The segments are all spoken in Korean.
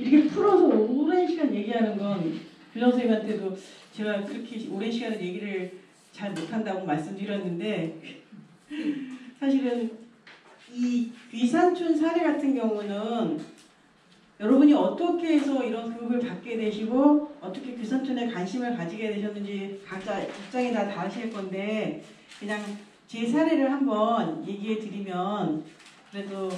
이렇게 풀어서 오랜 시간 얘기하는 건 교장 선생님한테도 제가 그렇게 오랜 시간을 얘기를 잘 못한다고 말씀드렸는데 사실은 이 귀산촌 사례 같은 경우는 여러분이 어떻게 해서 이런 교육을 받게 되시고 어떻게 귀산촌에 관심을 가지게 되셨는지 각자 입장이 다 다르실 건데 그냥 제 사례를 한번 얘기해 드리면 그래도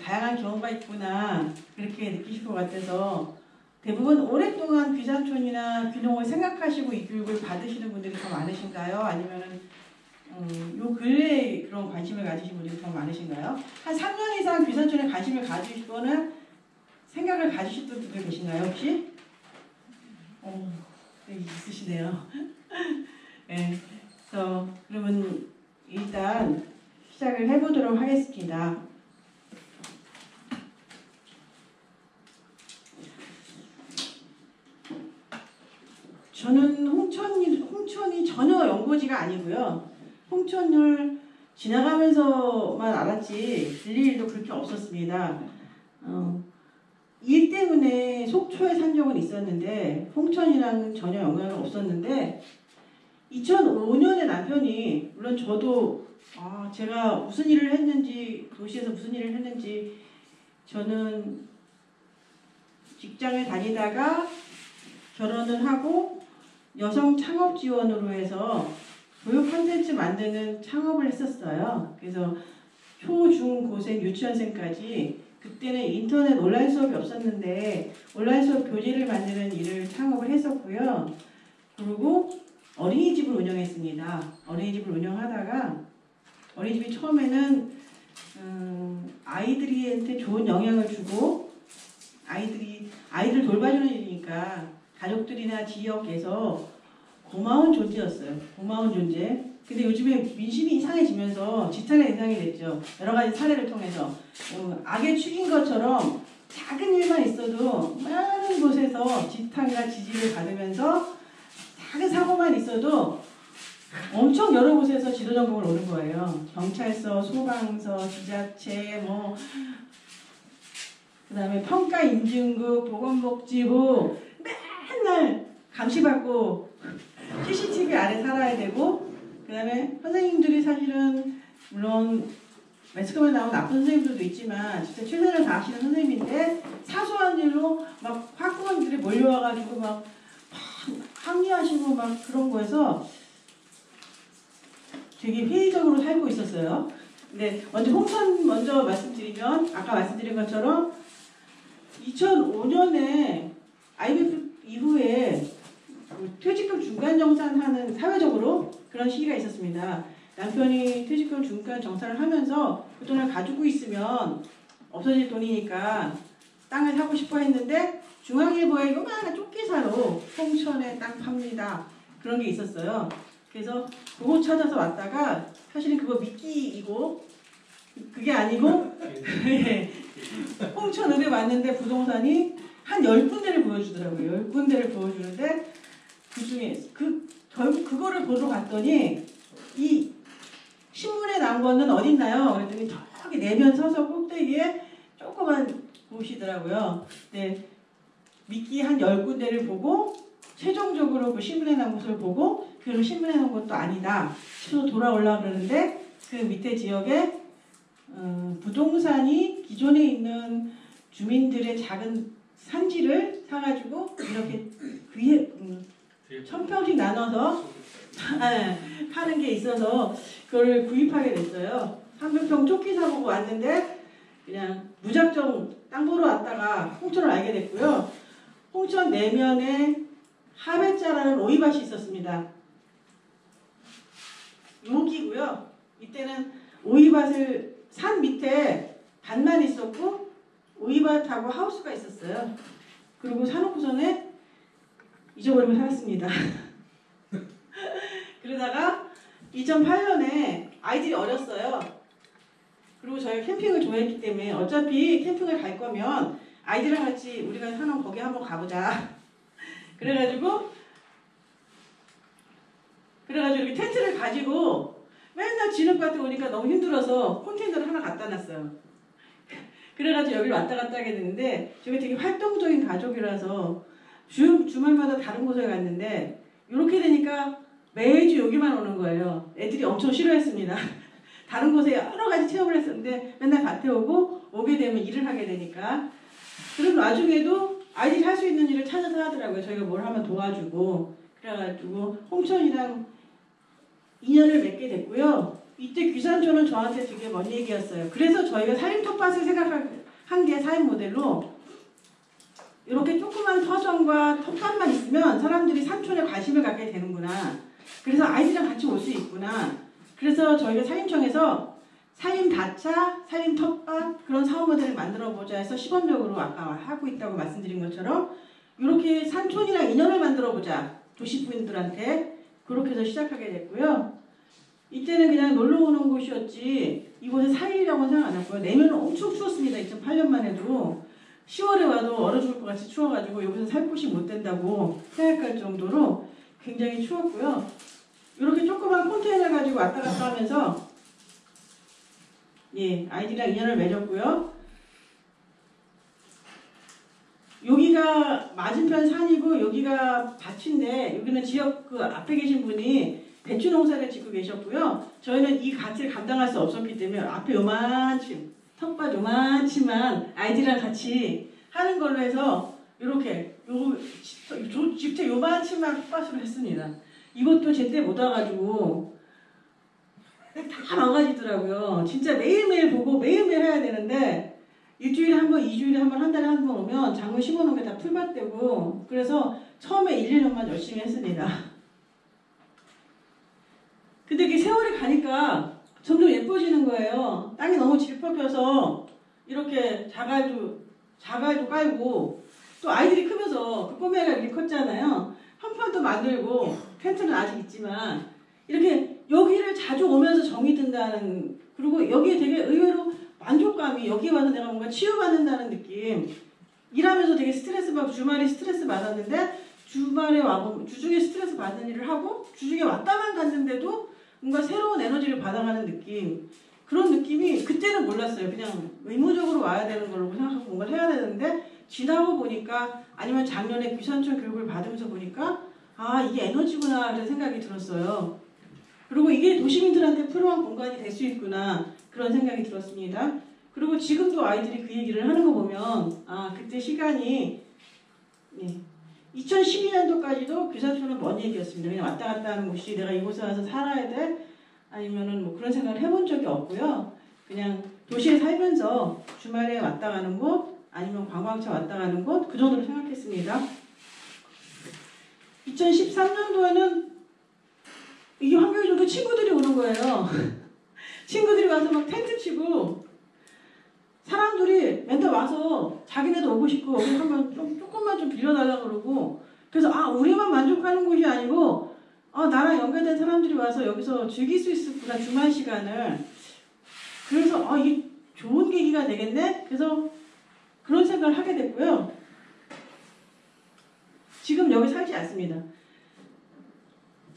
다양한 경우가 있구나 그렇게 느끼실 것 같아서 대부분 오랫동안 귀산촌이나 귀농을 생각하시고 이 교육을 받으시는 분들이 더 많으신가요? 아니면은 요 근래에 그런 관심을 가지신 분들이 더 많으신가요? 한 3년 이상 귀산촌에 관심을 가지시거나 생각을 가지실 분들 계신가요 혹시? 네, 있으시네요. 네, 그래서 그러면 일단 시작을 해보도록 하겠습니다. 저는 홍천이 전혀 연고지가 아니고요. 홍천을 지나가면서만 알았지 들릴 일도 그렇게 없었습니다. 일 때문에 속초에 산 적은 있었는데 홍천이랑은 전혀 연관은 없었는데 2005년에 남편이 물론 저도 제가 무슨 일을 했는지 도시에서 무슨 일을 했는지 저는 직장을 다니다가 결혼을 하고 여성 창업 지원으로 해서 교육 콘텐츠 만드는 창업을 했었어요. 그래서 초, 중, 고생, 유치원생까지 그때는 인터넷 온라인 수업이 없었는데 온라인 수업 교재를 만드는 일을 창업을 했었고요. 그리고 어린이집을 운영했습니다. 어린이집을 운영하다가 어린이집이 처음에는 아이들한테 좋은 영향을 주고 아이들 돌봐주는 일이니까 가족들이나 지역에서 고마운 존재였어요. 고마운 존재. 근데 요즘에 민심이 이상해지면서 지탄의 대상이 됐죠. 여러 가지 사례를 통해서 악에 축인 것처럼 작은 일만 있어도 많은 곳에서 지탄과 지지를 받으면서 작은 사고만 있어도 엄청 여러 곳에서 지도전공을 오는 거예요. 경찰서, 소방서, 지자체, 그 다음에 평가인증국, 보건복지부 맨날 감시받고 CCTV 아래 살아야 되고 그 다음에 선생님들이 사실은 물론 매스컴에 나온 나쁜 선생님들도 있지만 진짜 최선을 다하시는 선생님인데 사소한 일로 막 학부모님들이 몰려와가지고 막 항의하시고 막 그런 거에서 되게 회의적으로 살고 있었어요. 근데 홍천 먼저 말씀드리면 아까 말씀드린 것처럼 2005년에 IMF 이후에 퇴직금 중간 정산하는 사회적으로 그런 시기가 있었습니다. 남편이 퇴직금 중간 정산을 하면서 그 돈을 가지고 있으면 없어질 돈이니까 땅을 사고 싶어 했는데 중앙일보에 요만한 쫓기사로 홍천에 땅 팝니다. 그런 게 있었어요. 그래서 그거 찾아서 왔다가 사실은 그거 미끼이고 그게 아니고 홍천읍에 왔는데 부동산이 한 10군데를 보여주더라고요. 10군데를 보여주는데 그중에 결국 그거를 보러 갔더니 이 신문에 나온 거는 어딨나요? 그랬더니 저기 내면 서서 꼭대기에 조그만 곳이더라고요. 네, 미끼 한 10군데를 보고 최종적으로 그 신문에 나온 곳을 보고 그걸 신문에 나온 것도 아니다 싶어서 돌아오려고 그러는데 그 밑에 지역에 부동산이 기존에 있는 주민들의 작은 산지를 사가지고 이렇게 1000평씩 나눠서 파는 게 있어서 그걸 구입하게 됐어요. 300평 쫓기 사보고 왔는데 그냥 무작정 땅 보러 왔다가 홍천을 알게 됐고요. 홍천 내면에 하배자라는 오이밭이 있었습니다. 여기고요. 이때는 오이밭을 산 밑에 밭만 있었고 오이밭하고 하우스가 있었어요. 그리고 사놓고서는 잊어버리고 살았습니다. 그러다가 2008년에 아이들이 어렸어요. 그리고 저희가 캠핑을 좋아했기 때문에 어차피 캠핑을 갈 거면 아이들이랑 같이 우리가 사는 거기 한번 가보자. 그래가지고 이렇게 텐트를 가지고 맨날 진흙밭에 오니까 너무 힘들어서 컨테이너를 하나 갖다 놨어요. 그래가지고 여기를 왔다 갔다 하게 되는데 저게 되게 활동적인 가족이라서 주말마다 다른 곳에 갔는데 이렇게 되니까 매주 여기만 오는 거예요. 애들이 엄청 싫어했습니다. 다른 곳에 여러 가지 체험을 했었는데 맨날 밭에 오게 되면 일을 하게 되니까. 그런 와중에도 아이들이 할 수 있는 일을 찾아서 하더라고요. 저희가 뭘 하면 도와주고. 그래가지고 홍천이랑 인연을 맺게 됐고요. 이때 귀산촌은 저한테 되게 먼 얘기였어요. 그래서 저희가 사림 텃밭을 생각한 게 사림 모델로 이렇게 조그만 터전과 텃밭만 있으면 사람들이 산촌에 관심을 갖게 되는구나. 그래서 아이들이랑 같이 올 수 있구나. 그래서 저희가 사림청에서 사림 다차, 사림 텃밭 그런 사업 모델을 만들어보자 해서 시범적으로 아까 하고 있다고 말씀드린 것처럼 이렇게 산촌이랑 인연을 만들어보자. 도시부인들한테 그렇게 해서 시작하게 됐고요. 이때는 그냥 놀러 오는 곳이었지 이곳에 살이라고는 생각 안 했고요. 내면은 엄청 추웠습니다. 2008년만 해도 10월에 와도 얼어 죽을 것 같이 추워가지고 여기서 살 곳이 못 된다고 생각할 정도로 굉장히 추웠고요. 이렇게 조그만 컨테이너 가지고 왔다 갔다 하면서 아이들이랑 인연을 맺었고요. 여기가 맞은편 산이고 여기가 밭인데 여기는 지역 그 앞에 계신 분이 배추 농사를 짓고 계셨고요. 저희는 이 가치를 감당할 수 없었기 때문에 앞에 요만치 텃밭 요만치만 아이들이랑 같이 하는 걸로 해서 이렇게 집태 요만치만 텃밭으로 했습니다. 이것도 제때 못 와가지고 다 망가지더라고요. 진짜 매일매일 보고 매일매일 해야 되는데 일주일에 한 번, 2주일에 한 번, 한 달에 한 번 오면 작물 심어놓은 게 다 풀밭되고 그래서 처음에 1, 2년만 열심히 했습니다. 근데 이게 세월이 가니까 점점 예뻐지는 거예요. 땅이 너무 질퍽해서 이렇게 자갈도 깔고 또 아이들이 크면서 그 꼬매가 이렇게 컸잖아요. 한판도 만들고 텐트는 아직 있지만 이렇게 여기를 자주 오면서 정이 든다는 그리고 여기에 되게 의외로 만족감이 여기 와서 내가 뭔가 치유받는다는 느낌 일하면서 되게 스트레스 받고 주말에 스트레스 받았는데 주말에 와보면 주중에 스트레스 받는 일을 하고 주중에 왔다만 갔는데도 뭔가 새로운 에너지를 받아가는 느낌 그런 느낌이 그때는 몰랐어요. 그냥 의무적으로 와야 되는 걸로 생각하고 뭔가를 해야 되는데 지나고 보니까 아니면 작년에 귀산촌 교육을 받으면서 보니까 아 이게 에너지구나 그런 생각이 들었어요. 그리고 이게 도시민들한테 필요한 공간이 될 수 있구나 그런 생각이 들었습니다. 그리고 지금도 아이들이 그 얘기를 하는 거 보면 아 그때 시간이 2012년도까지도 귀산촌은 먼 얘기였습니다. 그냥 왔다 갔다 하는 곳이 내가 이곳에 와서 살아야 돼? 아니면은 뭐 그런 생각을 해본 적이 없고요. 그냥 도시에 살면서 주말에 왔다 가는 곳 아니면 관광차 왔다 가는 곳 그 정도로 생각했습니다. 2013년도에는 이게 환경이 좋고 친구들이 오는 거예요. 친구들이 와서 막 텐트 치고 사람들이 맨날 와서 자기네도 오고 싶고 여기 한번 조금만 좀 빌려달라 그러고 그래서 아 우리만 만족하는 곳이 아니고 나랑 연결된 사람들이 와서 여기서 즐길 수 있었구나 주말 시간을 그래서 이게 좋은 계기가 되겠네 그래서 그런 생각을 하게 됐고요. 지금 여기 살지 않습니다.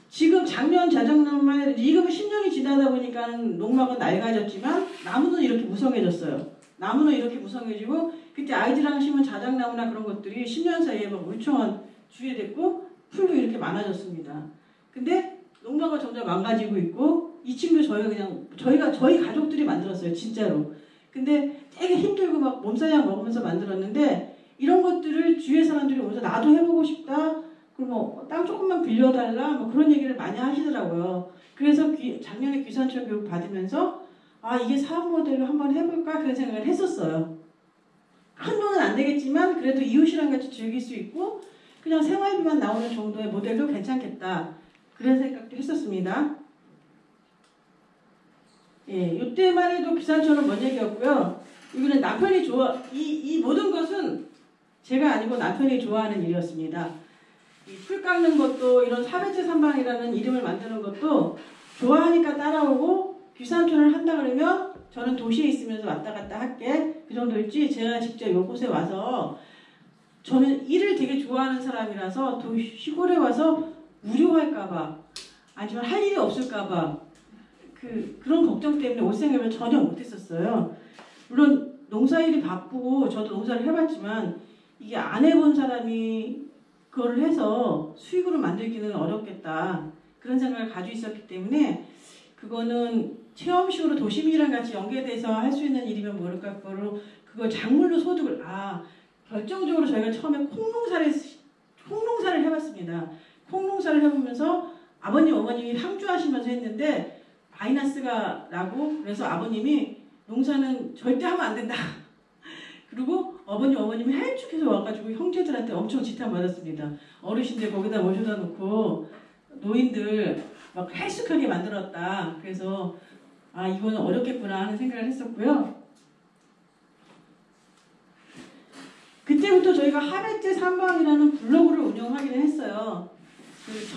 지금 작년 자작나무만 해도 지금은 10년이 지나다 보니까 농막은 낡아졌지만 나무는 이렇게 무성해졌어요. 나무는 이렇게 무성해지고 그때 아이들이랑 심은 자작나무나 그런 것들이 10년 사이에 막 울창한 주위에 됐고 풀도 이렇게 많아졌습니다. 근데 농막은 점점 망가지고 있고 이 층도 저희 가족들이 만들었어요. 진짜로. 근데 되게 힘들고 막 몸살약 먹으면서 만들었는데 이런 것들을 주위의 사람들이 오면서 나도 해보고 싶다. 그럼 땅 조금만 빌려달라 뭐 그런 얘기를 많이 하시더라고요. 그래서 작년에 귀산촌 교육 받으면서 이게 사업 모델로 한번 해볼까 그런 생각을 했었어요. 큰 돈은 안 되겠지만 그래도 이웃이랑 같이 즐길 수 있고 그냥 생활비만 나오는 정도의 모델도 괜찮겠다 그런 생각도 했었습니다. 이때만 해도 귀산촌은 먼 얘기였고요. 이거는 남편이 이 모든 것은 제가 아니고 남편이 좋아하는 일이었습니다. 이 풀 깎는 것도 이런 사배제 삼방이라는 이름을 만드는 것도 좋아하니까 따라오고 귀산촌을 한다 그러면 저는 도시에 있으면서 왔다 갔다 할게 그 정도였지 제가 직접 이곳에 와서 저는 일을 되게 좋아하는 사람이라서 시골에 와서 무료할까봐 아니면 할 일이 없을까봐 그런 걱정 때문에 올 생각을 전혀 못했었어요. 물론 농사일이 바쁘고 저도 농사를 해봤지만 이게 안 해본 사람이 그거를 해서 수익으로 만들기는 어렵겠다. 그런 생각을 가지고 있었기 때문에 그거는 체험식으로 도시민이랑 같이 연계돼서 할 수 있는 일이면 모를까 그거로 그걸 작물로 소득을 결정적으로 저희가 처음에 콩농사를 해봤습니다. 콩농사를 해보면서 아버님 어머님이 상주하시면서 했는데 마이너스가 나고 그래서 아버님이 농사는 절대 하면 안 된다. 그리고 어머님이 헬쭉해서 와가지고 형제들한테 엄청 지탄받았습니다. 어르신들 거기다 모셔다 놓고 노인들 막 헬쑥하게 만들었다. 그래서 이거는 어렵겠구나 하는 생각을 했었고요. 그때부터 저희가 하베째 삼방이라는 블로그를 운영하기는 했어요.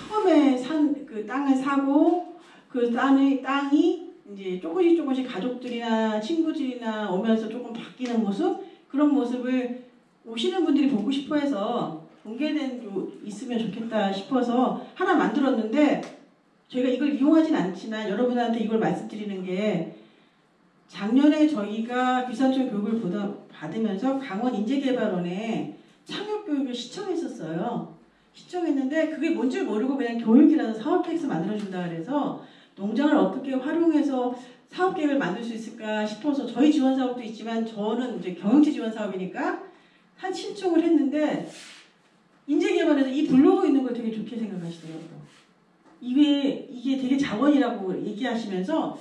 처음에 그 땅을 사고 그 땅이 이제 조금씩 가족들이나 친구들이나 오면서 조금 바뀌는 모습 그런 모습을 오시는 분들이 보고 싶어해서 공개된 있으면 좋겠다 싶어서 하나 만들었는데 저희가 이걸 이용하진 않지만 여러분한테 이걸 말씀드리는 게 작년에 저희가 귀산촌 교육을 받으면서 강원인재개발원에 창업교육을 시청했었어요. 시청했는데 그게 뭔지 모르고 그냥 교육이라는 사업계획서 만들어준다 그래서 농장을 어떻게 활용해서 사업계획을 만들 수 있을까 싶어서 저희 지원사업도 있지만 저는 이제 경영체 지원사업이니까 한 신청을 했는데 인재개발에서 이 블로그 있는 걸 되게 좋게 생각하시더라고요. 이게 되게 자원이라고 얘기하시면서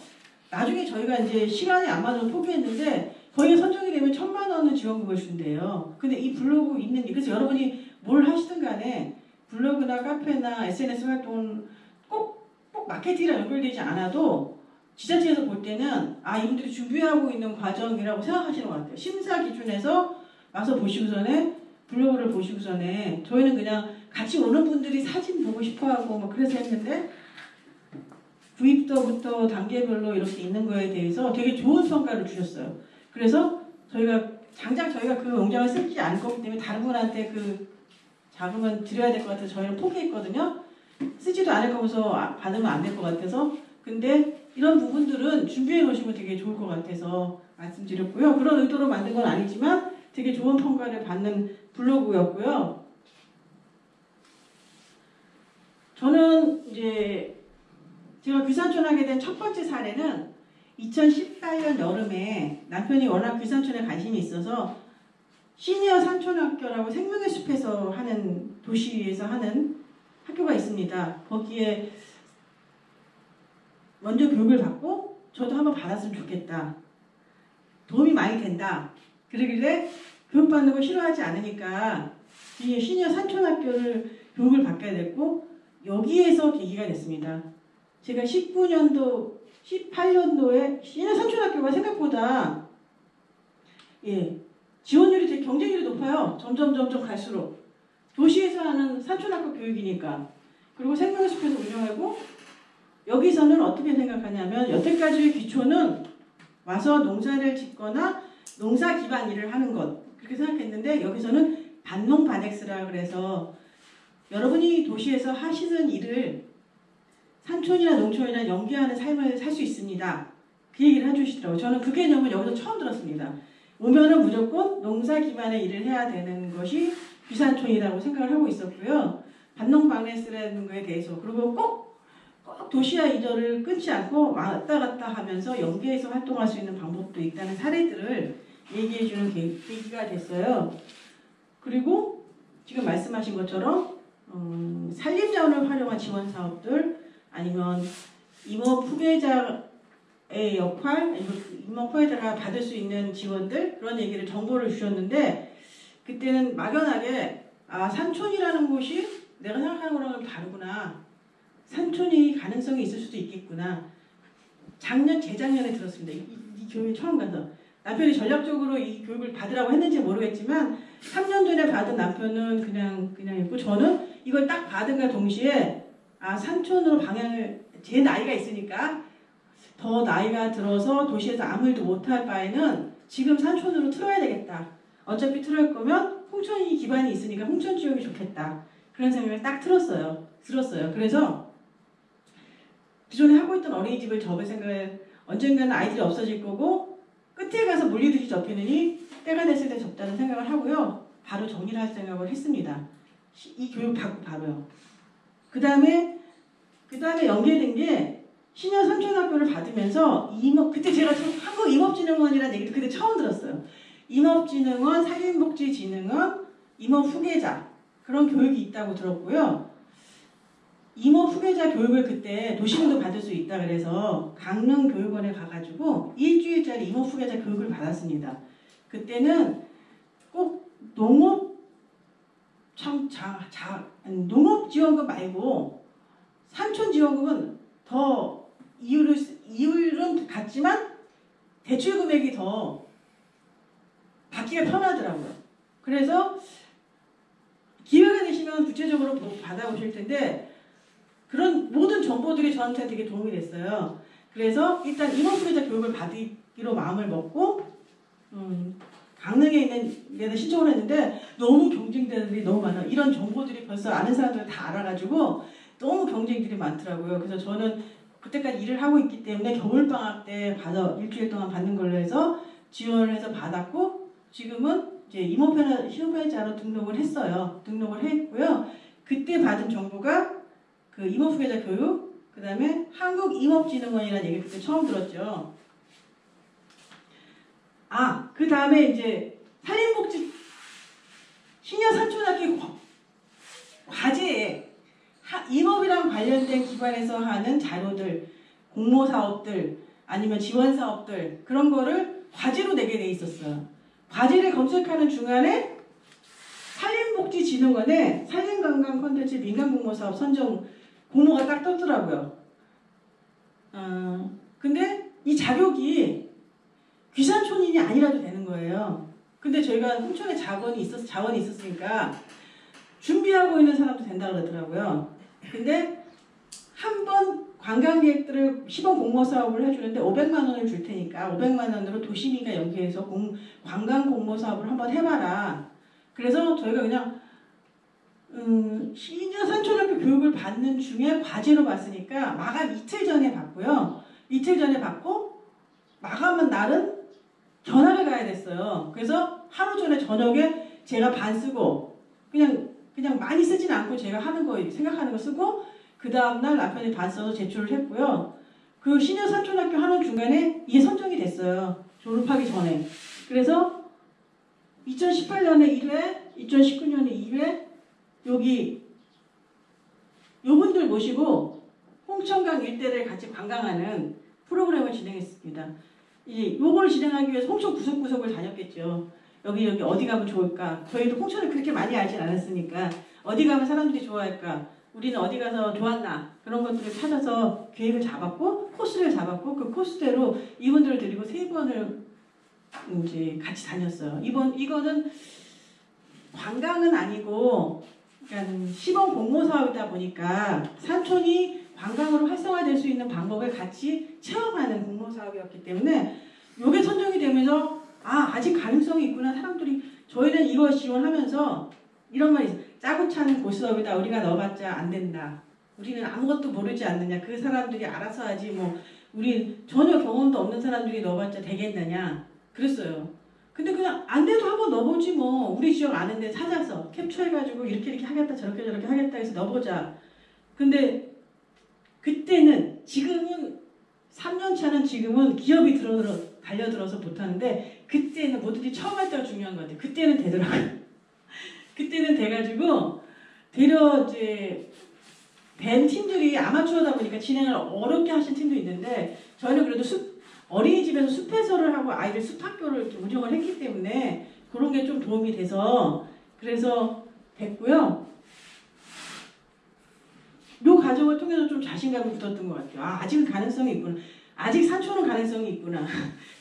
나중에 저희가 이제 시간이 안 맞아서 포기했는데 거기에 선정이 되면 1,000만 원은 지원금을 준대요. 근데 이 블로그 있는 그래서 여러분이 뭘 하시든 간에 블로그나 카페나 SNS 활동은 꼭 마케팅이랑 연결되지 않아도 지자체에서 볼 때는 이분들이 준비하고 있는 과정이라고 생각하시는 것 같아요. 심사 기준에서 와서 보시고서는 블로그를 보시고서는 저희는 그냥 같이 오는 분들이 사진 보고 싶어하고 뭐 그래서 했는데 구입도부터 단계별로 이렇게 있는 거에 대해서 되게 좋은 평가를 주셨어요. 그래서 저희가 그 농장을 쓰지 않을 거기 때문에 다른 분한테 그 자금은 드려야 될 것 같아서 저희는 포기했거든요. 쓰지도 않을 거면서 받으면 안 될 것 같아서 근데 이런 부분들은 준비해 놓으시면 되게 좋을 것 같아서 말씀드렸고요. 그런 의도로 만든 건 아니지만 되게 좋은 평가를 받는 블로그였고요. 저는 이제 제가 귀산촌 하게 된 첫 번째 사례는 2018년 여름에 남편이 워낙 귀산촌에 관심이 있어서 시니어 산촌학교라고 생명의 숲에서 하는 도시에서 하는 학교가 있습니다. 거기에 먼저 교육을 받고 저도 한번 받았으면 좋겠다. 도움이 많이 된다. 그러길래 교육받는 거 싫어하지 않으니까 시니어 산촌학교를 교육을 받게 됐고 여기에서 계기가 됐습니다. 제가 19년도, 18년도에 시니어 산촌학교가 생각보다 지원율이 되게 경쟁률이 높아요. 점점 갈수록. 도시에서 하는 산촌학교 교육이니까. 그리고 생명의 숲에서 운영하고 여기서는 어떻게 생각하냐면 여태까지의 기초는 와서 농사를 짓거나 농사 기반 일을 하는 것 그렇게 생각했는데 여기서는 반농반엑스라 그래서 여러분이 도시에서 하시는 일을 산촌이나 농촌이나 연계하는 삶을 살 수 있습니다. 그 얘기를 해주시더라고요. 저는 그 개념을 여기서 처음 들었습니다. 오면은 무조건 농사 기반의 일을 해야 되는 것이 귀산촌이라고 생각을 하고 있었고요. 반농반엑스라는 거에 대해서 그리고 꼭 도시와 이전을 끊지 않고 왔다 갔다 하면서 연계해서 활동할 수 있는 방법도 있다는 사례들을 얘기해주는 계기가 됐어요. 그리고 지금 말씀하신 것처럼 산림자원을 활용한 지원 사업들 아니면 임업 후계자의 역할, 임업 후계자가 받을 수 있는 지원들 그런 얘기를 정보를 주셨는데 그때는 막연하게 산촌이라는 곳이 내가 생각하는 거랑은 다르구나. 산촌이 가능성이 있을 수도 있겠구나. 재작년에 들었습니다. 이 교육에 처음 가서. 남편이 전략적으로 이 교육을 받으라고 했는지 모르겠지만 3년 전에 받은 남편은 그냥 있고 저는 이걸 딱 받은과 동시에 산촌으로 방향을 제 나이가 있으니까 더 나이가 들어서 도시에서 아무 일도 못할 바에는 지금 산촌으로 틀어야 되겠다. 어차피 틀을 거면 홍천이 기반이 있으니까 홍천 지역이 좋겠다. 그런 생각을 딱 들었어요. 그래서 기존에 하고 있던 어린이집을 접을 생각을 언젠가는 아이들이 없어질 거고 끝에 끝에 가서 물리듯이 접히느니 때가 됐을 때 접자는 생각을 하고요. 바로 정리를 할 생각을 했습니다. 이 교육 받고 바로요. 그 다음에 연계된 게 신여 삼촌학교를 받으면서 그때 제가 한국임업진흥원이라는 얘기도 그때 처음 들었어요. 임업진흥원, 산림복지진흥원, 임업 후계자 그런 교육이 있다고 들었고요. 임업 후계자 교육을 그때 도시민도 받을 수 있다 그래서 강릉교육원에 가가지고 일주일짜리 임업 후계자 교육을 받았습니다. 그때는 꼭 농업지원금 말고 삼촌지원금은 더 이율은 같지만 대출 금액이 더 받기가 편하더라고요. 그래서 기회가 되시면 구체적으로 받아오실 텐데 그런 모든 정보들이 저한테 되게 도움이 됐어요. 그래서 일단 임업후계자 교육을 받기로 마음을 먹고 강릉에 있는 데다 신청을 했는데 너무 경쟁자들이 너무 많아요. 이런 정보들이 벌써 아는 사람들 다 알아가지고 너무 경쟁들이 많더라고요. 그래서 저는 그때까지 일을 하고 있기 때문에 겨울방학 때 일주일 동안 받는 걸로 해서 지원을 해서 받았고 지금은 이제 임업후계자로 등록을 했어요. 등록을 했고요. 그때 받은 정보가 그 임업후계자 교육, 그 다음에 한국임업진흥원이라는 얘기 그때 처음 들었죠. 그 다음에 이제 산림복지 신여 삼촌학교 과제에 임업이랑 관련된 기관에서 하는 자료들, 공모사업들, 아니면 지원사업들 그런 거를 과제로 내게 돼 있었어요. 과제를 검색하는 중간에 산림복지진흥원에 산림관광 콘텐츠 민간공모사업 선정 공모가 딱 떴더라고요. 근데 이 자격이 귀산촌인이 아니라도 되는 거예요. 근데 저희가 홍천에 자원이 있었으니까 준비하고 있는 사람도 된다고 그러더라고요. 근데 한 번 관광객들을 시범 공모사업을 해주는데 500만 원을 줄 테니까 500만 원으로 도시민과 연계해서 관광 공모사업을 한번 해봐라. 그래서 저희가 그냥 신여 삼촌학교 교육을 받는 중에 과제로 봤으니까 마감 이틀 전에 받고요. 이틀 전에 받고 마감한 날은 전학을 가야 됐어요. 그래서 하루 전에 저녁에 제가 반 쓰고 그냥 많이 쓰진 않고 제가 하는 거 생각하는 거 쓰고 그 다음날 남편이 반 써서 제출을 했고요. 그 신여 삼촌학교 하는 중간에 이게 선정이 됐어요. 졸업하기 전에. 그래서 2018년에 1회, 2019년에 2회 여기 요분들 모시고 홍천강 일대를 같이 관광하는 프로그램을 진행했습니다. 이제 요걸 진행하기 위해서 홍천 구석구석을 다녔겠죠. 여기 어디 가면 좋을까? 저희도 홍천을 그렇게 많이 알진 않았으니까 어디 가면 사람들이 좋아할까? 우리는 어디 가서 좋았나? 그런 것들을 찾아서 계획을 잡았고 코스를 잡았고 그 코스대로 이분들을 데리고 3번을 이제 같이 다녔어요. 이거는 관광은 아니고 그러니까 시범 공모사업이다 보니까 산촌이 관광으로 활성화될 수 있는 방법을 같이 체험하는 공모사업이었기 때문에 이게 선정이 되면서 아직 가능성이 있구나. 사람들이 저희는 이거 지원하면서 이런 말이 있어요. 짜고 차는 고수업이다. 우리가 넣어봤자 안 된다. 우리는 아무것도 모르지 않느냐. 그 사람들이 알아서 하지 뭐 우리 전혀 경험도 없는 사람들이 넣어봤자 되겠느냐. 그랬어요. 근데 그냥 안 돼도 한번 넣어보지 뭐. 우리 지역 아는데 찾아서 캡처해가지고 이렇게 하겠다 저렇게 하겠다 해서 넣어보자. 근데 그때는 지금은 3년차는 지금은 기업이 달려들어서 못하는데 그때는 뭐든지 처음 할 때가 중요한 것 같아요. 그때는 되더라고요. 그때는 돼가지고 이제 된 팀들이 아마추어다 보니까 진행을 어렵게 하신 팀도 있는데 저희는 그래도 어린이집에서 숲해설을 하고 아이들 숲학교를 운영을 했기 때문에 그런 게 좀 도움이 돼서 그래서 됐고요. 이 과정을 통해서 좀 자신감이 붙었던 것 같아요. 아직은 가능성이 있구나. 아직 산촌은 가능성이 있구나.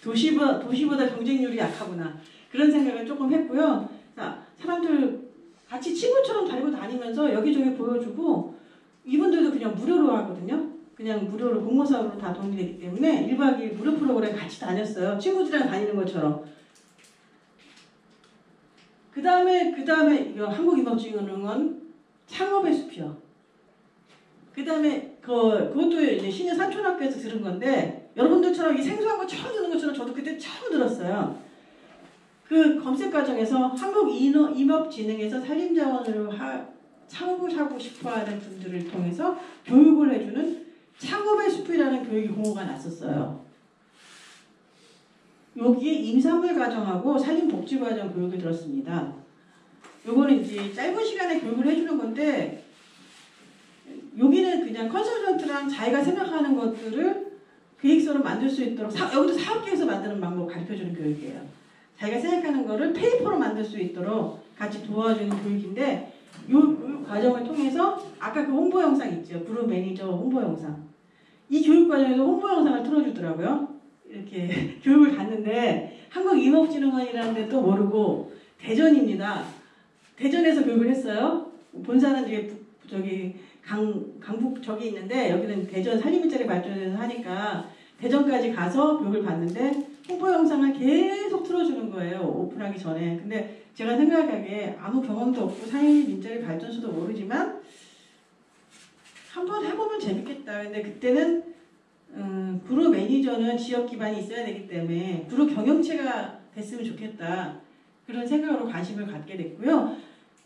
도시보다 경쟁률이 약하구나. 그런 생각을 조금 했고요. 자, 사람들 같이 친구처럼 달고 다니면서 여기저기 보여주고 이분들도 그냥 무료로 하거든요. 그냥 무료로 공모사업으로 다 도움이 되기 때문에 1박 2일 무료 프로그램 같이 다녔어요. 친구들이랑 다니는 것처럼. 그 다음에 한국임업진흥원 창업의 숲이요. 그 다음에 그것도 이제 신여 삼촌학교에서 들은 건데 여러분들처럼 이 생소한 거 처음 듣는 것처럼 저도 그때 처음 들었어요. 그 검색 과정에서 한국임업진흥에서 산림자원으로 창업을 하고 싶어하는 분들을 통해서 교육을 해주는 창업의 숲이라는 교육이 공고가 났었어요. 여기에 임산물 과정하고 산림복지 과정 교육을 들었습니다. 요거는 이제 짧은 시간에 교육을 해주는 건데 여기는 그냥 컨설턴트랑 자기가 생각하는 것들을 계획서로 만들 수 있도록 여기도 사업계획서 만드는 방법을 가르쳐주는 교육이에요. 자기가 생각하는 거를 페이퍼로 만들 수 있도록 같이 도와주는 교육인데 이 과정을 통해서 아까 그 홍보 영상 있죠. 브루 매니저 홍보 영상. 이 교육 과정에서 홍보 영상을 틀어주더라고요. 이렇게 교육을 갔는데 한국임업진흥원이라는 데도 모르고 대전입니다. 대전에서 교육을 했어요. 본사는 저기 강북 저기 있는데 여기는 대전 산림일자리 발전에서 하니까 대전까지 가서 교육을 받는데 홍보 영상을 계속 틀어주는 거예요. 오픈하기 전에. 근데 제가 생각하기에 아무 경험도 없고 산림일자리 발전소도 모르지만 한번 해보면 재밌겠다. 근데 그때는 구로 매니저는 지역 기반이 있어야 되기 때문에 구로 경영체가 됐으면 좋겠다. 그런 생각으로 관심을 갖게 됐고요.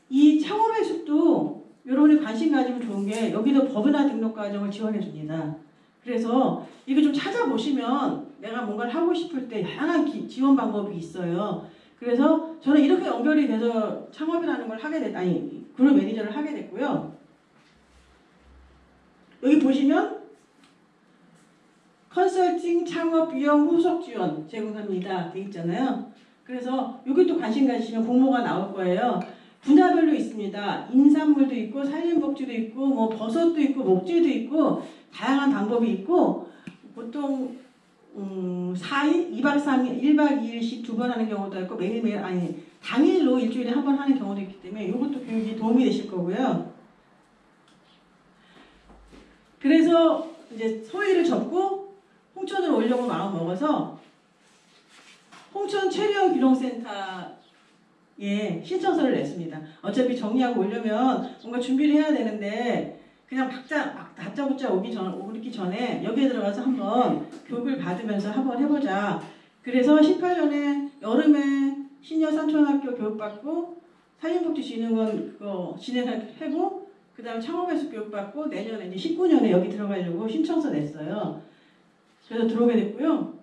이 창업의 숲도 여러분이 관심 가지면 좋은 게 여기도 법인화 등록 과정을 지원해 줍니다. 그래서 이거 좀 찾아보시면 내가 뭔가를 하고 싶을 때 다양한 지원 방법이 있어요. 그래서 저는 이렇게 연결이 돼서 창업이라는 걸 하게 그룹 매니저를 하게 됐고요. 여기 보시면 컨설팅 창업 비용 후속 지원 제공합니다. 돼 있잖아요. 그래서 여기 또 관심 가지시면 공모가 나올 거예요. 분야별로 있습니다. 인삼물도 있고 산림복지도 있고 뭐 버섯도 있고 목재도 있고 다양한 방법이 있고 보통 4일, 2박 3일, 1박 2일씩 2번 하는 경우도 있고 매일매일 당일로 일주일에 한 번 하는 경우도 있기 때문에 이것도 교육이 도움이 되실 거고요. 그래서 이제 소위를 접고 홍천으로 오려고 마음 먹어서 홍천 체류형 귀농센터에 신청서를 냈습니다. 어차피 정리하고 오려면 뭔가 준비를 해야 되는데 그냥 막 다짜고짜 오기 전에 여기에 들어가서 한번 교육을 받으면서 한번 해보자. 그래서 18년에 여름에 신여 산촌학교 교육받고 산림복지진흥원 그거 진행하고 그 다음에 창업에서 교육받고 내년에 이제 19년에 여기 들어가려고 신청서 냈어요. 그래서 들어오게 됐고요.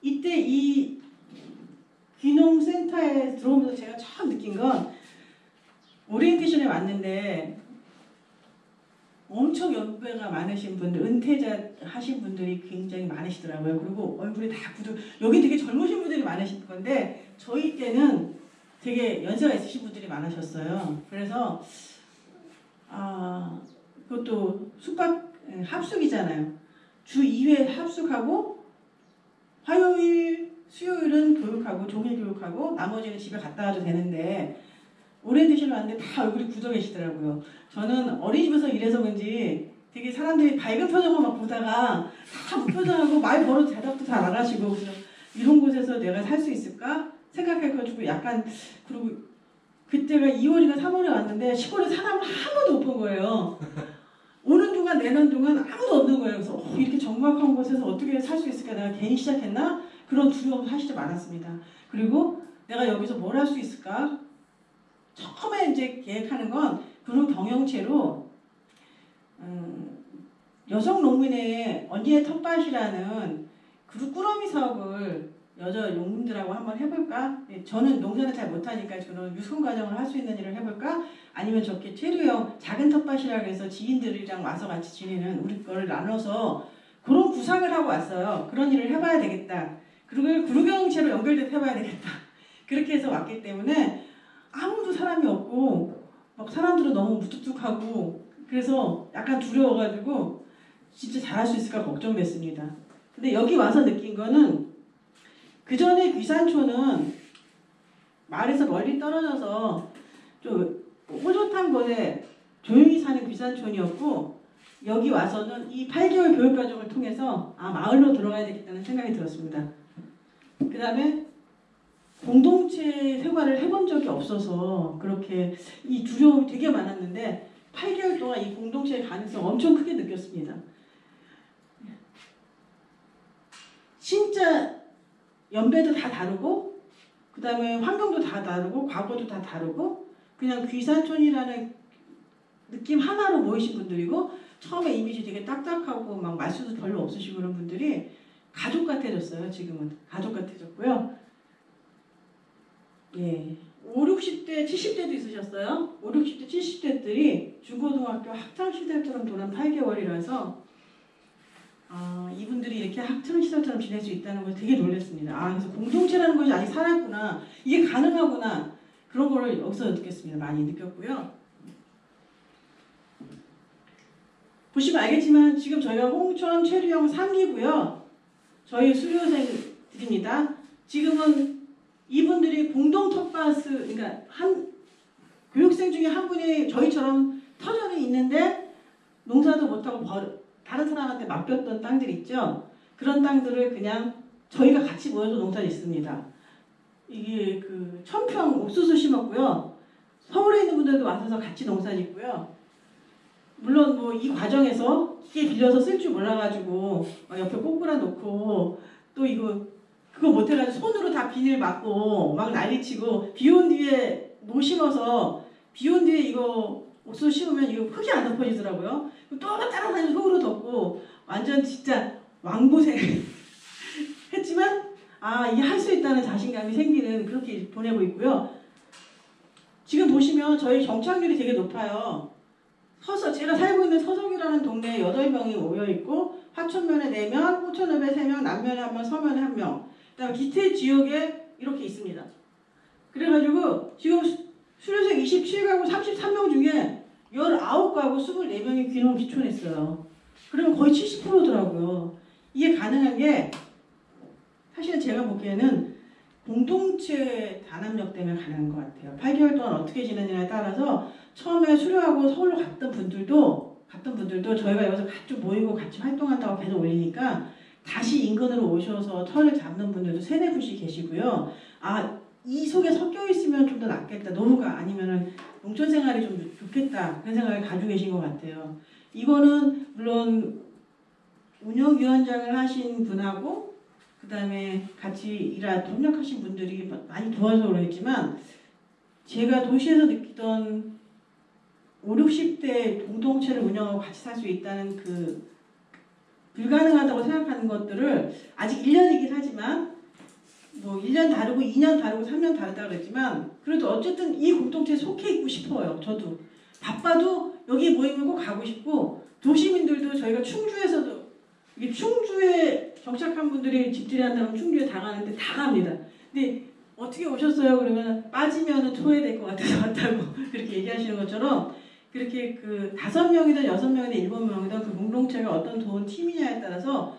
이때 이 귀농센터에 들어오면서 제가 처음 느낀 건 오리엔테이션에 왔는데 엄청 연배가 많으신 분들, 은퇴자 하신 분들이 굉장히 많으시더라고요. 그리고 얼굴이 다 여기 되게 젊으신 분들이 많으신 건데 저희 때는 되게 연세가 있으신 분들이 많으셨어요. 그래서 그것도 숙박 합숙이잖아요. 주 2회 합숙하고 화요일, 수요일은 교육하고 종일 교육하고 나머지는 집에 갔다 와도 되는데 오리엔테이션 왔는데 다 얼굴이 굳어 계시더라고요. 저는 어린이집에서 일해서 그런지 되게 사람들이 밝은 표정만 막 보다가 다 무표정하고 말 걸어도 대답도 잘 안 하시고 그래서 이런 곳에서 내가 살 수 있을까 생각해가지고 약간 그리고 그때가 2월인가 3월에 왔는데 시골에 사람을 한 번도 못 본 거예요. 오는 동안 내는 동안 아무도 없는 거예요. 그래서 이렇게 적막한 곳에서 어떻게 살 수 있을까 내가 괜히 시작했나 그런 두려움 사실이 많았습니다. 그리고 내가 여기서 뭘 할 수 있을까 처음에 이제 계획하는 건 그룹 경영체로 여성 농민의 언니의 텃밭이라는 그룹 꾸러미 사업을 여자 농민들하고 한번 해볼까? 저는 농사를 잘 못하니까 저는 유통 과정을 할 수 있는 일을 해볼까? 아니면 저렇게 체류형 작은 텃밭이라고 해서 지인들이랑 와서 같이 지내는 우리 거를 나눠서 그런 구상을 하고 왔어요. 그런 일을 해봐야 되겠다. 그리고 그룹 경영체로 연결돼서 해봐야 되겠다. 그렇게 해서 왔기 때문에 아무도 사람이 없고 막 사람들은 너무 무뚝뚝하고 그래서 약간 두려워가지고 진짜 잘할 수 있을까 걱정됐습니다. 근데 여기 와서 느낀 거는 그 전에 귀산촌은 마을에서 멀리 떨어져서 좀 호젓한 곳에 조용히 사는 귀산촌이었고 여기 와서는 이 8개월 교육과정을 통해서 마을로 들어가야 되겠다는 생각이 들었습니다. 그 다음에 공동체 생활을 해본 적이 없어서 그렇게 이 두려움이 되게 많았는데 8개월 동안 이 공동체의 가능성 엄청 크게 느꼈습니다. 진짜 연배도 다 다르고 그 다음에 환경도 다 다르고 과거도 다 다르고 그냥 귀사촌이라는 느낌 하나로 모이신 분들이고 처음에 이미지 되게 딱딱하고 막 말수도 별로 없으시고 그런 분들이 가족 같아졌어요. 지금은 가족 같아졌고요. 예, 5, 60대, 70대도 있으셨어요. 5, 60대, 70대들이 중고등학교 학창시절처럼 돌아온 8개월이라서 이분들이 이렇게 학창시절처럼 지낼 수 있다는 걸 되게 놀랐습니다. 그래서 공동체라는 것이 아직 살았구나. 이게 가능하구나. 그런 거를 여기서 느꼈습니다. 많이 느꼈고요. 보시면 알겠지만 지금 저희가 홍천 체류형 3기고요. 저희 수료생들입니다. 지금은 이분들이 공동 텃밭을, 그러니까 한 교육생 중에 한 분이 저희처럼 터전이 있는데 농사도 못하고 다른 사람한테 맡겼던 땅들 있죠. 그런 땅들을 그냥 저희가 같이 모여서 농사를 짓습니다. 이게 그 1000평 옥수수 심었고요. 서울에 있는 분들도 와서 같이 농사 짓고요. 물론 뭐 이 과정에서 기계 빌려서 쓸 줄 몰라가지고 옆에 꼬꾸라 놓고 또 그거 못해가지고 손으로 다 비닐 맞고 막 난리치고 비 온 뒤에 못 심어서 비 온 뒤에 이거 옥수수 심으면 이거 흙이 안 덮어지더라고요. 또 따라다니면서 흙으로 덮고 완전 진짜 왕고생 했지만 이게 할 수 있다는 자신감이 생기는 그렇게 보내고 있고요. 지금 보시면 저희 정착률이 되게 높아요. 제가 살고 있는 서석이라는 동네에 8명이 모여있고 화천면에 4명, 호천읍에 3명, 남면에 1명, 서면에 1명 그다음에 기태 지역에 이렇게 있습니다. 그래가지고 지금 수료생 27가구 33명 중에 19가구 24명이 귀농 귀촌했어요. 그러면 거의 70%더라고요. 이게 가능한 게 사실은 제가 보기에는 공동체 단합력 때문에 가능한 것 같아요. 8개월 동안 어떻게 지내느냐에 따라서 처음에 수료하고 서울로 갔던 분들도 저희가 여기서 같이 모이고 같이 활동한다고 계속 올리니까 다시 인근으로 오셔서 터를 잡는 분들도 3-4분씩 계시고요. 이 속에 섞여 있으면 좀 더 낫겠다. 노후가 아니면은 농촌 생활이 좀 좋겠다. 그런 생각을 가지고 계신 것 같아요. 이거는 물론 운영위원장을 하신 분하고 그 다음에 같이 협력하신 분들이 많이 도와서 그러겠지만 제가 도시에서 느끼던 5, 60대 공동체를 운영하고 같이 살 수 있다는 그 불가능하다고 생각하는 것들을 아직 1년이긴 하지만 뭐 1년 다르고 2년 다르고 3년 다르다고 그랬지만 그래도 어쨌든 이 공동체에 속해 있고 싶어요. 저도 바빠도 여기 모이면 꼭 가고 싶고 도시민들도 저희가 충주에서도 충주에 정착한 분들이 집들이 한다면 충주에 다 가는데 다 갑니다. 근데 어떻게 오셨어요? 그러면 빠지면 토해될 것 같아서 왔다고 그렇게 얘기하시는 것처럼 그렇게 그 5명이든 6명이든 7명이든 그 공동체가 어떤 좋은 팀이냐에 따라서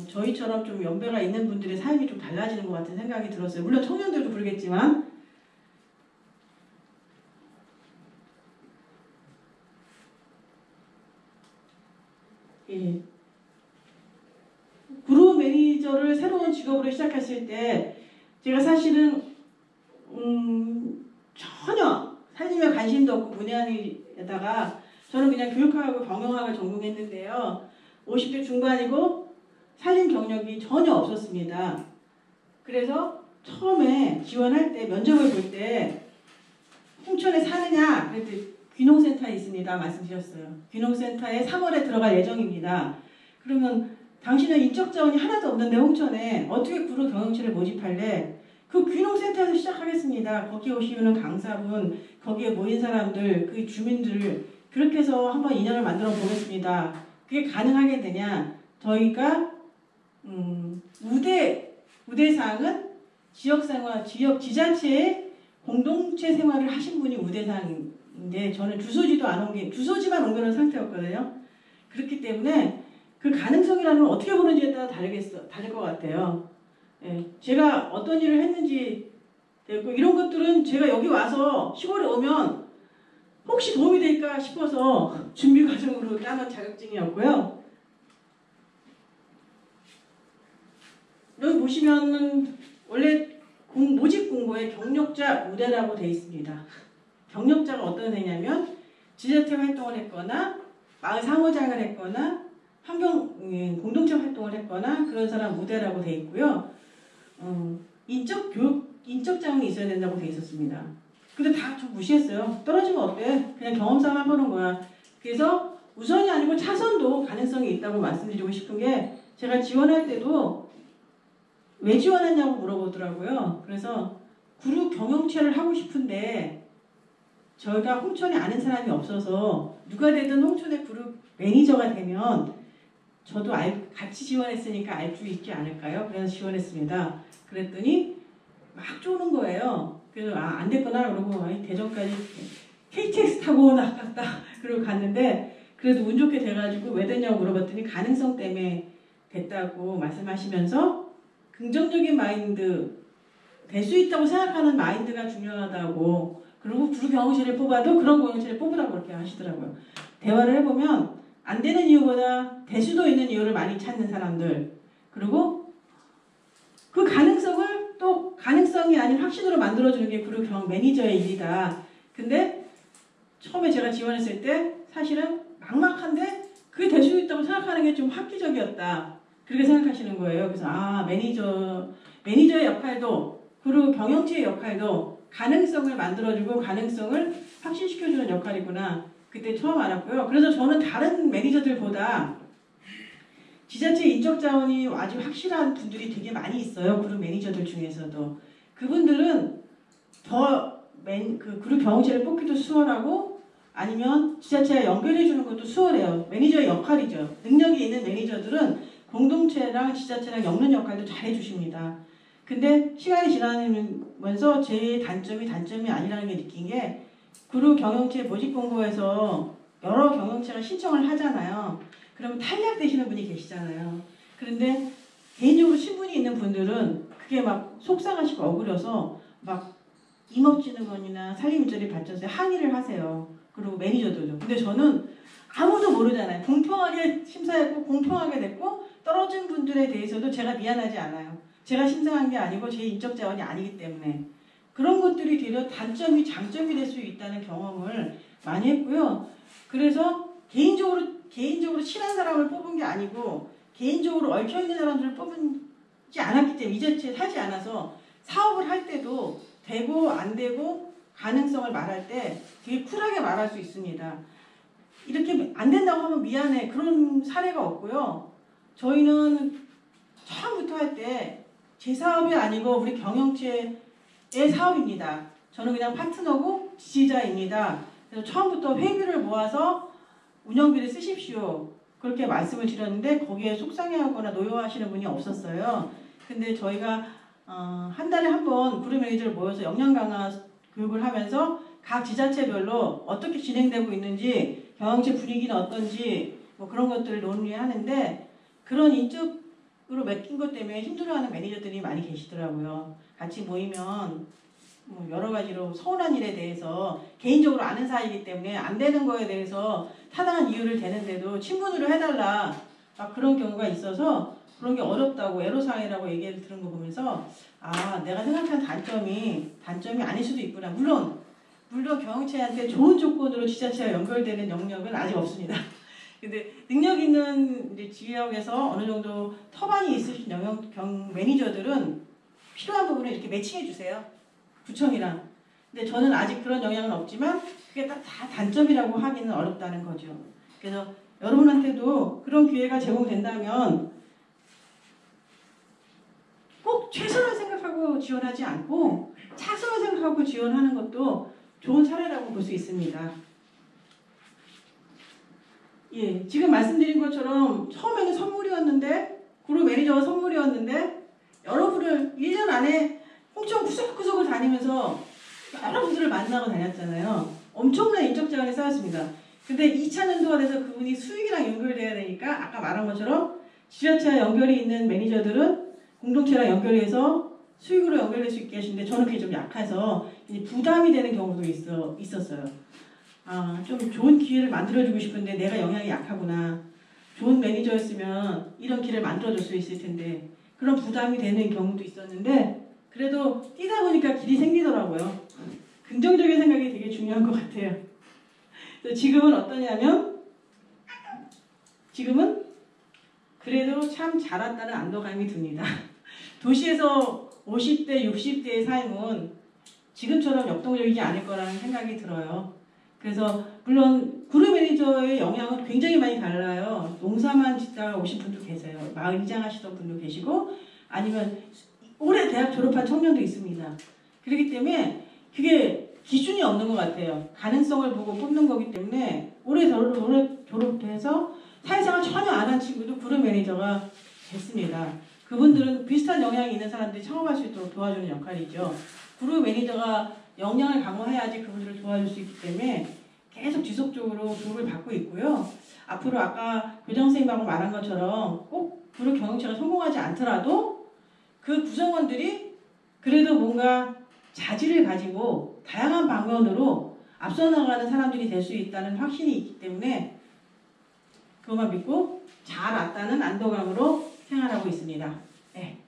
저희처럼 좀 연배가 있는 분들의 삶이 좀 달라지는 것 같은 생각이 들었어요. 물론 청년들도 그러겠지만 예. 그룹 매니저를 새로운 직업으로 시작했을 때 제가 사실은 전혀 살림에 관심도 없고 문외한에다가 저는 그냥 교육학하고 경영학을 전공했는데요. 50대 중반이고 살림 경력이 전혀 없었습니다. 그래서 처음에 지원할 때 면접을 볼 때 홍천에 사느냐 그랬더니 귀농센터에 있습니다 말씀드렸어요. 귀농센터에 3월에 들어갈 예정입니다. 그러면 당신은 인적 자원이 하나도 없는데 홍천에 어떻게 그룹 경영체를 모집할래? 그 귀농센터에서 시작하겠습니다. 거기 오시는 강사분, 거기에 모인 사람들, 그 주민들 그렇게 해서 한번 인연을 만들어 보겠습니다. 그게 가능하게 되냐? 저희가 우대사항은 지역생활, 지자체의 공동체 생활을 하신 분이 우대사항인데 저는 주소지만 옮겨놓은 상태였거든요. 그렇기 때문에 그 가능성이라는 건 어떻게 보는지에 따라 다를 것 같아요. 예, 제가 어떤 일을 했는지 됐고 이런 것들은 제가 여기 와서 시골에 오면 혹시 도움이 될까 싶어서 준비 과정으로 따는 자격증이었고요. 여기 보시면은 원래 모집 공고에 경력자 우대라고 되어 있습니다. 경력자가 어떤 애냐면 지자체 활동을 했거나 마을 상호장을 했거나 공동체 활동을 했거나 그런 사람 무대라고 돼 있고요. 인적 자원이 있어야 된다고 돼 있었습니다. 근데 다 좀 무시했어요. 떨어지면 어때? 그냥 경험상 해보는 거야. 그래서 우선이 아니고 차선도 가능성이 있다고 말씀드리고 싶은 게 제가 지원할 때도 왜 지원했냐고 물어보더라고요. 그래서 그룹 경영체를 하고 싶은데 저희가 홍천에 아는 사람이 없어서 누가 되든 홍천의 그룹 매니저가 되면 저도 같이 지원했으니까 알 수 있지 않을까요? 그래서 지원했습니다. 그랬더니 막 쪼는 거예요. 그래서 안 됐구나 그러고 대전까지 KTX 타고 나갔다 그러고 갔는데 그래도 운 좋게 돼가지고 왜 됐냐고 물어봤더니 가능성 때문에 됐다고 말씀하시면서 긍정적인 마인드, 될 수 있다고 생각하는 마인드가 중요하다고, 그리고 그룹 경영체를 뽑아도 그런 경영체를 뽑으라고 그렇게 하시더라고요. 대화를 해보면 안 되는 이유보다 될 수도 있는 이유를 많이 찾는 사람들, 그리고 그 가능성을 또 가능성이 아닌 확신으로 만들어주는 게 그룹 경영 매니저의 일이다. 근데 처음에 제가 지원했을 때 사실은 막막한데 그게 될 수 있다고 생각하는 게 좀 획기적이었다. 그렇게 생각하시는 거예요. 그래서 매니저의 역할도 그리고 경영체의 역할도 가능성을 만들어주고 가능성을 확신시켜주는 역할이구나. 그때 처음 알았고요. 그래서 저는 다른 매니저들보다 지자체 인적 자원이 아주 확실한 분들이 되게 많이 있어요. 그룹 매니저들 중에서도. 그분들은 그 그룹 경영체를 뽑기도 수월하고 아니면 지자체에 연결해주는 것도 수월해요. 매니저의 역할이죠. 능력이 있는 매니저들은 공동체랑 지자체랑 엮는 역할도 잘 해주십니다. 근데 시간이 지나면서 제 단점이 아니라는 게 느낀 게 그룹 경영체 모집 공고에서 여러 경영체가 신청을 하잖아요. 그러면 탈락되시는 분이 계시잖아요. 그런데 개인적으로 신분이 있는 분들은 그게 막 속상하시고 억울해서 막 임업진흥원이나 산림일자리 발전소에 항의를 하세요. 그리고 매니저들도. 근데 저는 아무도 모르잖아요. 공평하게 심사했고 공평하게 됐고 떨어진 분들에 대해서도 제가 미안하지 않아요. 제가 심사한 게 아니고 제 인적 자원이 아니기 때문에 그런 것들이 되려 단점이 장점이 될 수 있다는 경험을 많이 했고요. 그래서 개인적으로 친한 사람을 뽑은 게 아니고 개인적으로 얽혀있는 사람들을 뽑지 않았기 때문에 이제채 하지 않아서 사업을 할 때도 되고 안 되고 가능성을 말할 때 되게 쿨하게 말할 수 있습니다. 이렇게 안 된다고 하면 미안해 그런 사례가 없고요. 저희는 처음부터 할 때 제 사업이 아니고 우리 경영체의 사업입니다. 저는 그냥 파트너고 지지자입니다. 그래서 처음부터 회비를 모아서 운영비를 쓰십시오. 그렇게 말씀을 드렸는데 거기에 속상해하거나 노여워하시는 분이 없었어요. 근데 저희가 한 달에 한 번 그룹 매니저를 모여서 역량 강화 교육을 하면서 각 지자체별로 어떻게 진행되고 있는지 경영체 분위기는 어떤지 뭐 그런 것들을 논의하는데 그런 인적으로 맡긴 것 때문에 힘들어하는 매니저들이 많이 계시더라고요. 같이 모이면 뭐 여러 가지로 서운한 일에 대해서 개인적으로 아는 사이이기 때문에 안 되는 거에 대해서 타당한 이유를 대는데도 친분으로 해달라 막 그런 경우가 있어서 그런 게 어렵다고 애로사항이라고 얘기를 들은 거 보면서 내가 생각한 단점이 아닐 수도 있구나. 물론 경영체한테 좋은 조건으로 지자체와 연결되는 영역은 아직 없습니다. 근데 능력 있는 이제 지역에서 어느 정도 터반이 있으신 매니저들은 필요한 부분을 이렇게 매칭해 주세요. 구청이랑. 근데 저는 아직 그런 영향은 없지만 그게 다 단점이라고 하기는 어렵다는 거죠. 그래서 여러분한테도 그런 기회가 제공된다면 꼭 최선을 생각하고 지원하지 않고 차선을 생각하고 지원하는 것도 좋은 사례라고 볼 수 있습니다. 예, 지금 말씀드린 것처럼 처음에는 선물이었는데 그룹 매니저가 선물이었는데 여러분을 1년 안에 홍천 구석구석을 다니면서 여러분들을 만나고 다녔잖아요. 엄청난 인적 자원이 쌓였습니다. 근데 2차 년도가 돼서 그분이 수익이랑 연결돼야 되니까 아까 말한 것처럼 지자체와 연결이 있는 매니저들은 공동체랑 연결해서 수익으로 연결될 수 있게 하시는데 저는 그게 좀 약해서 부담이 되는 경우도 있었어요. 좀 좋은 기회를 만들어주고 싶은데 내가 영향이 약하구나. 좋은 매니저였으면 이런 기회를 만들어줄 수 있을 텐데 그런 부담이 되는 경우도 있었는데 그래도 뛰다 보니까 길이 생기더라고요. 긍정적인 생각이 되게 중요한 것 같아요. 그래서 지금은 어떠냐면 지금은 그래도 참 잘 왔다는 안도감이 듭니다. 도시에서 50대, 60대의 삶은 지금처럼 역동적이지 않을 거라는 생각이 들어요. 그래서 물론 그룹 매니저의 영향은 굉장히 많이 달라요. 농사만 짓다가 오신 분도 계세요. 마을 이장 하시던 분도 계시고 아니면 올해 대학 졸업한 청년도 있습니다. 그렇기 때문에 그게 기준이 없는 것 같아요. 가능성을 보고 뽑는 거기 때문에 올해 졸업해서 사회생활 전혀 안 한 친구도 그룹 매니저가 됐습니다. 그분들은 비슷한 영향이 있는 사람들이 창업할 수 있도록 도와주는 역할이죠. 그룹 매니저가 역량을 강화해야지 그분들을 도와줄 수 있기 때문에 계속 지속적으로 도움을 받고 있고요. 앞으로 아까 교장선생님하고 말한 것처럼 꼭 그룹 경영체가 성공하지 않더라도 그 구성원들이 그래도 뭔가 자질을 가지고 다양한 방면으로 앞서 나가는 사람들이 될 수 있다는 확신이 있기 때문에 그것만 믿고 잘 왔다는 안도감으로 생활하고 있습니다. 네,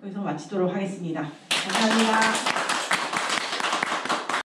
여기서 마치도록 하겠습니다. 감사합니다.